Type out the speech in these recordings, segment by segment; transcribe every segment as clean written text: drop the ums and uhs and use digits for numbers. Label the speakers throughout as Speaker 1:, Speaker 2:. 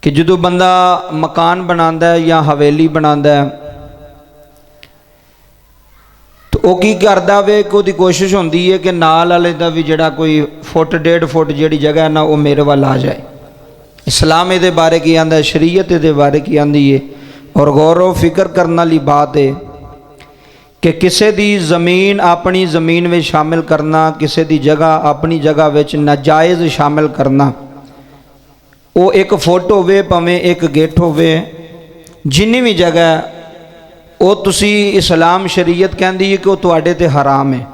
Speaker 1: कि जो बंदा मकान बनांदा है या हवेली बनांदा है तो वह की करदा वे कि उसकी कोशिश होंदी है कि नाल वाले दा भी जिहड़ा कोई फुट 1.5 फुट जिहड़ी जगह है ना वो मेरे वाल आ जाए। इस्लाम ये बारे की आंदा है, शरीयत ये बारे की आंदी है। और गौर फिक्र करने वाली बात है कि किसी दी ज़मीन अपनी ज़मीन में शामिल करना, किसी दी जगह अपनी जगह में नाजायज़ शामिल करना, वो 1 फुट होवे भावें 1 गिठ होवे, जिन्नी भी जगह वो तुसी इस्लाम शरीयत कहती है कि वो तुहाडे ते हराम है।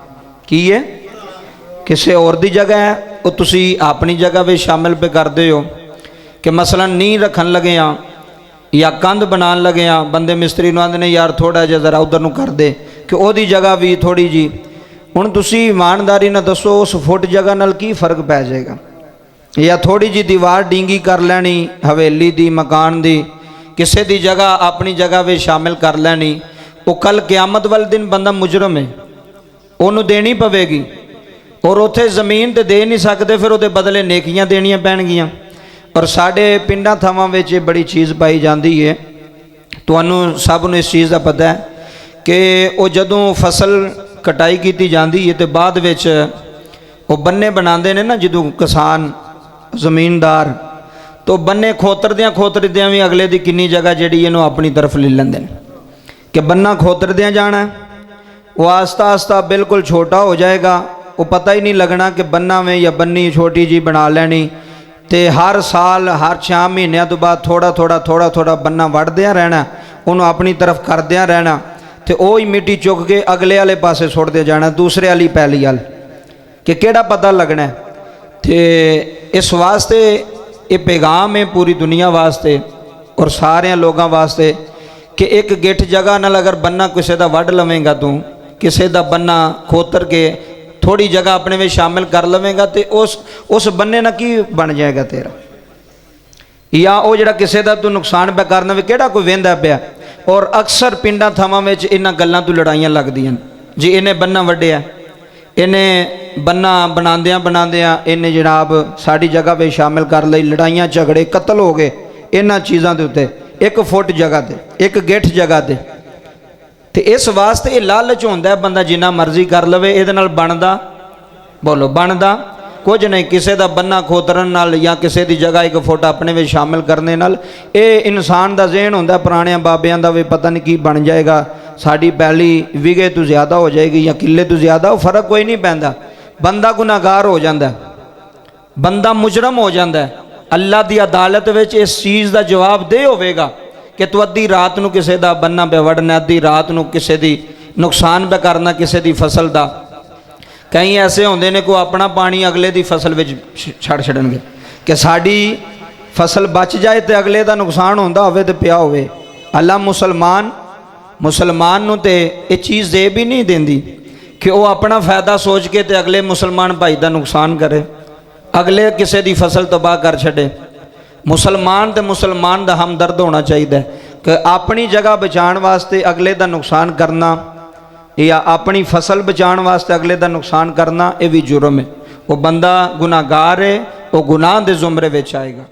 Speaker 1: की है? किसी और दी जगह है वो तुसी अपनी जगह में शामिल पे करते हो कि मसलन नींह रखन लगे हाँ या कंध बनान लगे हाँ, बंदे मिस्त्री नूं आंदे ने यार थोड़ा जिहा जरा उधर नूं कर दे कि ओदी जगह भी थोड़ी जी। हुण तुसी ईमानदारी नाल दसो उस फुट जगह नाल की फर्क पै जाएगा? या थोड़ी जी दीवार डींगी कर लैनी हवेली दी मकान दी, किसी दी जगह अपनी जगह में शामिल कर लैनी, वो कल क़यामत वाले दिन बंदा मुजरम है, उन्होंने देनी पवेगी। और उत्थे ज़मीन तो दे नहीं सकते, फिर वो बदले नेकियां देनियां पैणगियां। और साढ़े पिंडां थावां विच बड़ी चीज़ पाई जाती है, तुहानूं सब नूं इस चीज़ का पता है कि वो जदों फसल कटाई की जाती है तो बाद विच वो बन्ने बनाते हैं ना, जदों किसान ज़मीनदार तो बन्ने खोतरद्यां भी अगले की किन्नी जगह जी इन्हों अपनी तरफ ले लेंदे ने कि बन्ना खोतरद्यां जाना, वो आस्ता आस्ता बिल्कुल छोटा हो जाएगा, वो पता ही नहीं लगना कि बन्ना में या बन्नी छोटी जी बना लैनी। तो हर साल हर 6 महीनों तो बाद थोड़ा थोड़ा बन्ना वढ़द्यां रहना, उन्होंने अपनी तरफ करद्यां रहना, तो वो ही मिट्टी चुक के अगले वाले पासे सुटदे जाना, दूसरे वाली पैली वाल, कि केड़ा पता लगना। तो इस वास्ते ये पैगाम है पूरी दुनिया वास्ते और सारे लोगों वास्ते कि 1 गिठ जगह नाल अगर बन्ना किसी का वढ़ लवेंगा, तू किसी का बन्ना खोतर के थोड़ी जगह अपने में शामिल कर लवेंगा तो उस बन्ने ना की बन जाएगा तेरा, या वो जड़ा किसी का तू नुकसान पे करना भी केड़ा कोई वेंदा पिया। और अक्सर पिंडां थावां विच इन्हां गल्लां तो लड़ाइयां लगदियां जी, इन्हें बन्ना वड्डिया, इन्हें बन्ना बनांदियां इन्हें जनाब साड़ी जगह पे शामिल कर लई, लड़ाइयां झगड़े कत्ल हो गए इन्हां चीज़ों के उत्ते 1 फुट जगह ते 1 गिठ जगह ते। तो इस वास्ते ये लालच होंदा है बंदा जिन्ना मर्जी कर लवे, इहदे नाल बनदा बोलो बनदा कुछ नहीं। किसी का बन्ना खोतरन नाल या किसी की जगह 1 फुट अपने में शामिल करने नाल ये इंसान का ज़हन होंदा पुराने बाबियां दा भी पता नहीं की बन जाएगा, साड़ी पैली विगे तो ज़्यादा हो जाएगी या किले तो ज़्यादा, वो फर्क कोई नहीं पैंदा। बंदा गुनाहगार हो जाता है, बंदा मुजरम हो जाता है। अल्लाह की अदालत में इस चीज़ का जवाब दे होगा कि तू अद्धी रात को किसी का बन्ना पे वढ़ना, अद्धी रात को किसी की नुकसान पे करना, किसी की फसल का। कई ऐसे होंदे ने को अपना पानी अगले की फसल में छड़ छड़नगे कि साड़ी फसल बच जाए तो अगले का नुकसान होंदा होवे तो पिया होवे। अल्लाह मुसलमान नूं ते ये चीज़ दे भी नहीं देंदी कि वह अपना फायदा सोच के ते अगले मुसलमान भाई का नुकसान करे, अगले किसी की फसल तबाह कर छड़े। मुसलमान तो मुसलमान का हमदर्द होना चाहिए कि अपनी जगह बचाने वास्ते अगले का नुकसान करना या अपनी फसल बचाने वास्ते अगले का नुकसान करना, ये भी जुर्म है। वो बंदा गुनाहगार है, वो गुनाह के जुमरे में आएगा।